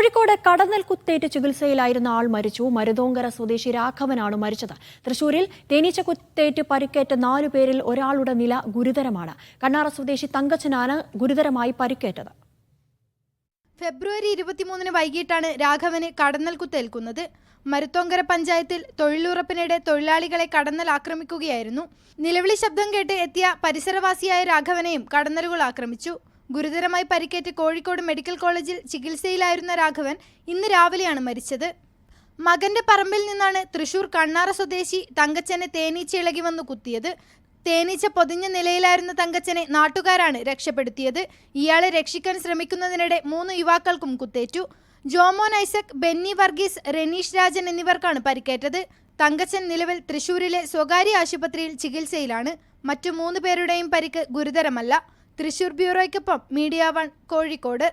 കോഴിക്കോട് കടന്നൽ കുത്തേറ്റ് ചികിത്സയിലായിരുന്ന ആൾ മരിച്ചു. മരുതോങ്കര സ്വദേശി രാഘവനാണ് മരിച്ചത്. തൃശൂരിൽ തേനീച്ച കുത്തേറ്റ് പരിക്കേറ്റ 4 പേരിൽ ഒരാളുടെ നില ഗുരുതരമാണ്. കണ്ണാറ സ്വദേശി തങ്കച്ചനാണ് ഗുരുതരമായി പരിക്കേറ്റത്. ഫെബ്രുവരി 23 വൈകിട്ടാണ് രാഘവന് കടന്നൽ കുത്തേൽക്കുന്നത്. മരുത്തോങ്കര പഞ്ചായത്തിൽ തൊഴിലുറപ്പിനിടെ തൊഴിലാളികളെ കടന്നൽ ആക്രമിക്കുകയായിരുന്നു. നിലവിളി ശബ്ദം കേട്ട് എത്തിയ പരിസരവാസിയായ രാഘവനെയും കടന്നലുകൾ ആക്രമിച്ചു. ഗുരുതരമായി പരിക്കേറ്റ് കോഴിക്കോട് മെഡിക്കൽ കോളേജിൽ ചികിത്സയിലായിരുന്ന രാഘവൻ ഇന്ന് രാവിലെയാണ് മരിച്ചത്. മകന്റെ പറമ്പിൽ നിന്നാണ് തൃശൂർ കണ്ണാറ സ്വദേശി തങ്കച്ചനെ തേനീച്ച ഇളകി വന്നു കുത്തിയത്. തേനീച്ച പൊതിഞ്ഞ നിലയിലായിരുന്ന തങ്കച്ചനെ നാട്ടുകാരാണ് രക്ഷപ്പെടുത്തിയത്. ഇയാളെ രക്ഷിക്കാൻ ശ്രമിക്കുന്നതിനിടെ 3 യുവാക്കൾക്കും കുത്തേറ്റു. ജോമോൻ ഐസക്, ബെന്നി വർഗീസ്, റെനീഷ് രാജൻ എന്നിവർക്കാണ് പരിക്കേറ്റത്. തങ്കച്ചൻ നിലവിൽ തൃശൂരിലെ സ്വകാര്യ ആശുപത്രിയിൽ ചികിത്സയിലാണ്. മറ്റു 3 പേരുടെയും പരിക്ക് ഗുരുതരമല്ല. തൃശൂർ ബ്യൂറോയ്ക്കൊപ്പം മീഡിയ 1 കോഴിക്കോട്.